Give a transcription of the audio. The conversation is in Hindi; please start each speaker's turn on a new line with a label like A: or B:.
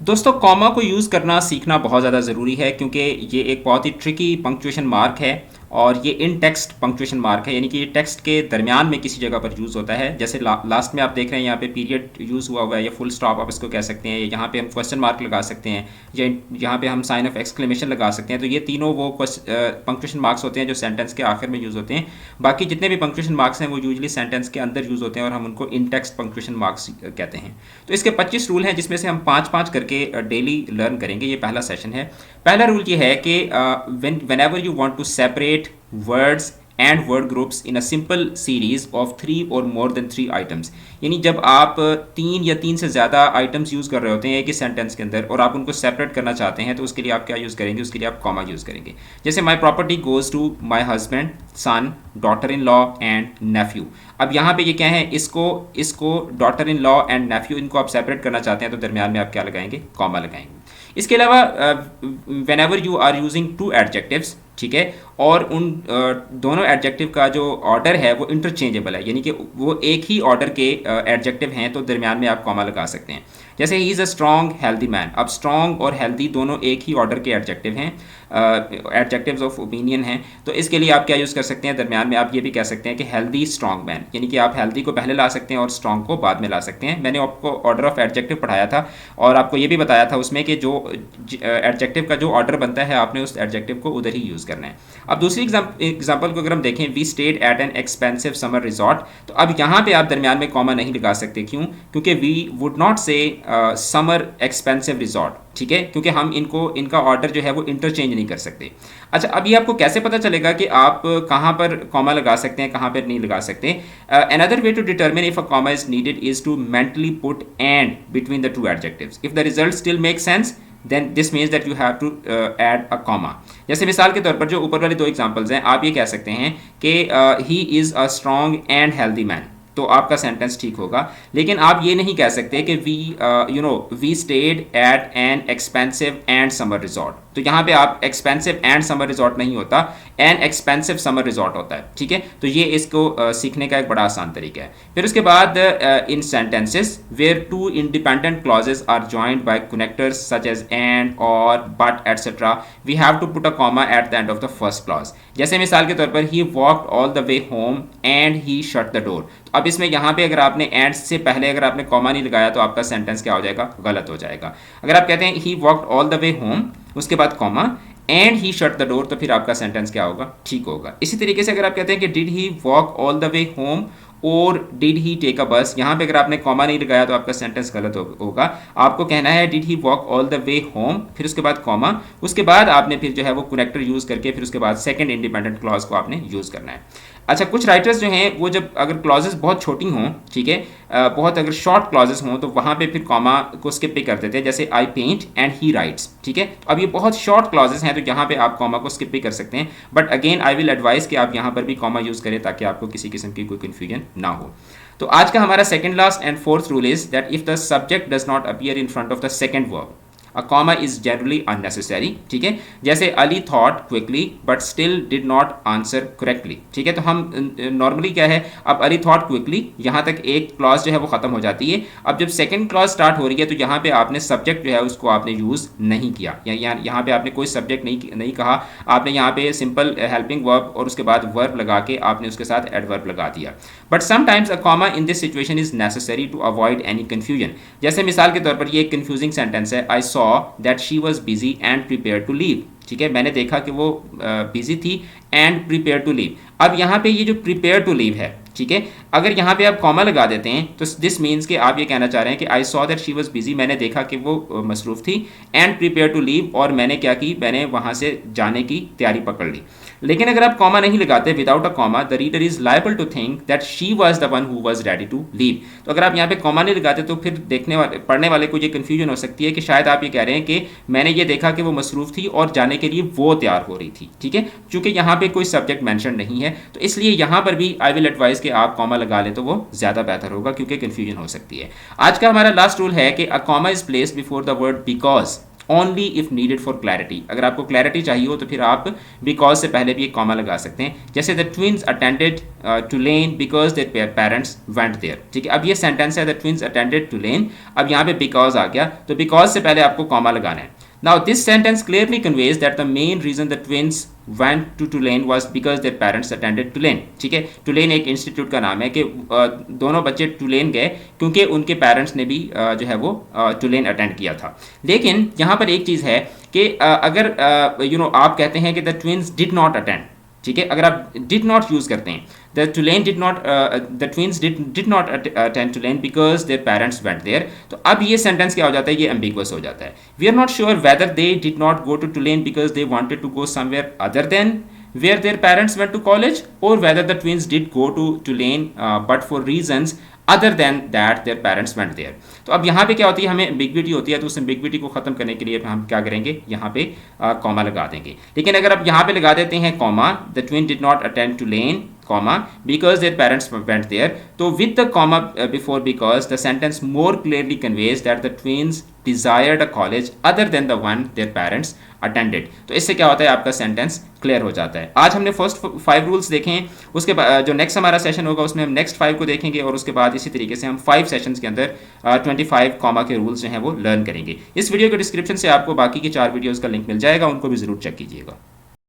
A: दोस्तों कॉमा को यूज़ करना सीखना बहुत ज़्यादा ज़रूरी है क्योंकि ये एक बहुत ही ट्रिकी पंक्चुएशन मार्क है और ये इन टेक्स्ट पंक्चुएशन मार्क है, यानी कि ये टेक्स्ट के दरमियान में किसी जगह पर यूज़ होता है। जैसे लास्ट में आप देख रहे हैं यहाँ पे पीरियड यूज़ हुआ है या फुल स्टॉप आप इसको कह सकते हैं, यहाँ पे हम क्वेश्चन मार्क लगा सकते हैं या यहाँ पे हम साइन ऑफ एक्सक्लेमेशन लगा सकते हैं। तो ये तीनों वो पंक्चुएशन मार्क्स होते हैं जो सेंटेंस के आखिर में यूज़ होते हैं। बाकी जितने भी पंक्चुएशन मार्क्स हैं वो यूजली सेंटेंस के अंदर यूज़ होते हैं और हम उनको इन टेक्स्ट पंक्चुएशन मार्क्स कहते हैं। तो इसके 25 रूल हैं जिसमें से हम 5-5 करके डेली लर्न करेंगे। ये पहला सेशन है। पहला रूल ये है कि whenever you want to separate words and word groups in a simple series of 3 or more than 3 items, यानी जब आप 3 या 3 से ज़्यादा आइटम्स यूज़ कर रहे होते हैं एक ही सेंटेंस के अंदर और आप उनको सेपरेट करना चाहते हैं तो उसके लिए आप क्या यूज़ करेंगे? उसके लिए आप कॉमा यूज़ करेंगे। जैसे my property goes to my husband, son, daughter in law and nephew. अब यहाँ पे ये क्या है, इसको daughter in law and nephew इनको आप सेपरेट करना चाहते हैं तो दरमियान में आप क्या लगाएंगे? कॉमा लगाएंगे। इसके अलावा whenever you are using two adjectives, ठीक है, और उन दोनों एडजेक्टिव का जो ऑर्डर है वो इंटरचेंजेबल है, यानी कि वो एक ही ऑर्डर के एडजेक्टिव हैं तो दरमियान में आप कॉमा लगा सकते हैं। जैसे he is a strong healthy man. अब स्ट्रॉन्ग और हेल्दी दोनों एक ही ऑर्डर के एडजेक्टिव हैं, एडजेक्टिव्स ऑफ ओपिनियन हैं। तो इसके लिए आप क्या यूज़ कर सकते हैं? दरमियान में आप ये भी कह सकते हैं कि हेल्दी स्ट्रॉन्ग मैन, यानी कि आप हेल्दी को पहले ला सकते हैं और स्ट्रॉन्ग को बाद में ला सकते हैं। मैंने आपको ऑर्डर ऑफ एडजेक्टिव पढ़ाया था और आपको ये भी बताया था उसमें कि जो एडजेक्टिव का जो ऑर्डर बनता है आपने उस एडजेक्टिव को उधर ही यूज़ करना है। अब दूसरी एग्जाम्पल को अगर हम देखें, we stayed at an expensive summer resort. तो अब यहाँ पे आप दरमियान में कॉमा नहीं लगा सकते। क्यों? क्योंकि वी वुड नॉट से समर एक्सपेंसिव रिजॉर्ट, ठीक है, क्योंकि हम इनका ऑर्डर जो है वो इंटरचेंज नहीं कर सकते। अच्छा, अभी आपको कैसे पता चलेगा कि आप कहाँ पर कॉमा लगा सकते हैं, कहाँ पर नहीं लगा सकते? Another way to determine if a comma is needed is to mentally put and between the two adjectives. If the result still make sense then this means that you have to add a comma। जैसे मिसाल के तौर पर जो ऊपर वाले दो एग्जांपल्स हैं, आप ये कह सकते हैं कि he is a strong and healthy man, तो आपका सेंटेंस ठीक होगा। लेकिन आप ये नहीं कह सकते कि we stayed at an expensive and summer resort. तो यहाँ पे आप एक्सपेंसिव एंड समर रिजॉर्ट नहीं होता, एन एक्सपेंसिव समर रिजॉर्ट होता है, ठीक है। तो ये इसको सीखने का एक बड़ा आसान तरीका है। फिर उसके बाद in sentences where two independent clauses are joined by connectors such as and और but etcetera, we have to put a comma at the end of the first clause. जैसे मिसाल के तौर पर he walked all the way home and he shut the door. तो अब इसमें यहाँ पे अगर आपने एंड से पहले अगर आपने कॉमा नहीं लगाया तो आपका सेंटेंस क्या हो जाएगा? गलत हो जाएगा। अगर आप कहते हैं ही walked all the way home, उसके बाद comma and he shut the door, तो फिर आपका सेंटेंस क्या होगा? ठीक होगा। इसी तरीके से अगर आप कहते हैं कि did he walk all the way home और डिड ही टेक अ बस, यहाँ पे अगर आपने कॉमा नहीं लगाया तो आपका सेंटेंस गलत होगा। आपको कहना है did he walk all the way home, फिर उसके बाद कॉमा, उसके बाद आपने फिर जो है वो कनेक्टर यूज़ करके फिर उसके बाद सेकंड इंडिपेंडेंट क्लॉज को आपने यूज़ करना है। अच्छा, कुछ राइटर्स जो हैं वो जब अगर क्लॉजेस बहुत छोटी हों, ठीक है, बहुत अगर शॉर्ट क्लॉजेस हों तो वहाँ पे फिर कॉमा को स्किप भी कर देते हैं। जैसे आई पेंट एंड ही राइट्स, ठीक है। तो अब ये बहुत शॉर्ट क्लॉजेस हैं तो यहाँ पे आप कॉमा को स्किप भी कर सकते हैं, but again I will advice कि आप यहाँ पर भी कॉमा यूज़ करें ताकि आपको किसी किस्म की कोई कन्फ्यूजन ना हो। तो आज का हमारा second last and fourth rule is that if the subject does not appear in front of the second verb, a comma is generally unnecessary, ठीक है। जैसे Ali thought quickly but still did not answer correctly, ठीक है। तो हम नॉर्मली क्या है, अब अली thought quickly यहाँ तक एक क्लॉज जो है वो खत्म हो जाती है। अब जब सेकंड क्लॉज स्टार्ट हो रही है तो यहाँ पे आपने सब्जेक्ट जो है उसको आपने यूज़ नहीं किया, या यहाँ पे आपने कोई सब्जेक्ट नहीं कहा, आपने यहाँ पे सिंपल हेल्पिंग वर्ब और उसके बाद वर्ब लगा के आपने उसके साथ एडवर्ब लगा दिया। But sometimes a comma in this situation is necessary to avoid any confusion. जैसे मिसाल के तौर पर ये एक कन्फ्यूजिंग सेंटेंस है, आई saw that she was busy and prepared to leave, ठीक है। मैंने देखा कि वो बिजी थी एंड प्रिपेयर टू लीव। अब यहाँ पे ये जो प्रिपेयर टू लीव है, ठीक है, अगर यहाँ पे आप कॉमा लगा देते हैं तो दिस मीन्स कि आप ये कहना चाह रहे हैं कि I saw that she was busy, मैंने देखा कि वो मसरूफ़ थी, एंड प्रिपेयर टू लीव, और मैंने क्या की, मैंने वहाँ से जाने की तैयारी पकड़ ली। लेकिन अगर आप कॉमा नहीं लगाते, without a comma, the reader is liable to think that she was the one who was ready to leave. तो अगर आप यहाँ पे कॉमा नहीं लगाते तो फिर पढ़ने वाले को ये कन्फ्यूजन हो सकती है कि शायद आप ये कह रहे हैं कि मैंने ये देखा कि वो मसरूफ़ थी और जाने के लिए वो तैयार हो रही थी, ठीक है। चूंकि यहाँ पे कोई सब्जेक्ट मेंशन नहीं है तो इसलिए यहाँ पर भी आई विल एडवाइस कि आप कॉमा लगा लें तो वो ज़्यादा बेहतर होगा, क्योंकि कन्फ्यूजन हो सकती है। आज का हमारा लास्ट रूल है कि अ comma is placed before the word because only if needed for clarity. अगर आपको क्लैरिटी चाहिए हो तो फिर आप बिकॉज से पहले भी एक कॉमा लगा सकते हैं, जैसे the twins attended Tulane because their parents went there. ठीक है, अब ये सेंटेंस है द ट्विंस अटेंडेड टुलेन, अब यहाँ पे बिकॉज आ गया तो बिकॉज से पहले आपको कॉमा लगाना है। Now this sentence clearly conveys that the main reason the twins went to Tulane was because their parents attended Tulane। ठीक है, Tulane एक इंस्टीट्यूट का नाम है कि दोनों बच्चे Tulane गए क्योंकि उनके पेरेंट्स ने भी जो है वो Tulane अटेंड किया था। लेकिन यहाँ पर एक चीज़ है कि अगर आप कहते हैं कि the twins did not attend, ठीक है, अगर आप डिड नॉट यूज़ करते हैं, the Tulane did not, the twins did not attend Tulane because their parents went there, तो अब ये सेंटेंस क्या हो जाता है, ये एम्बिगुअस हो जाता है। We are not sure whether they did not go to Tulane because they wanted to go somewhere other than where their parents went to college, or whether the twins did go to Tulane but for reasons other than that their parents went there। तो अब यहाँ पे क्या होती है, हमें एम्बिग्विटी होती है, तो उस एम्बिग्विटी को ख़त्म करने के लिए हम क्या करेंगे, यहाँ पे कॉमा लगा देंगे। लेकिन अगर आप यहाँ पे लगा देते हैं comma, the twin did not attend Tulane comma because their parents went there, तो with the comma before because the sentence more clearly conveys that the twins desired a college other than the one their parents attended। तो इससे क्या होता है, आपका सेंटेंस क्लियर हो जाता है। आज हमने फर्स्ट 5 रूल्स देखे हैं, उसके बाद जो नेक्स्ट हमारा सेशन होगा उसमें हम नेक्स्ट 5 को देखेंगे और उसके बाद इसी तरीके से हम 5 सेशंस के अंदर 25 कॉमा के रूल्स जो हैं वो लर्न करेंगे। इस वीडियो के डिस्क्रिप्शन से आपको बाकी की 4 वीडियोज़ का लिंक मिल जाएगा, उनको भी ज़रूर चेक कीजिएगा।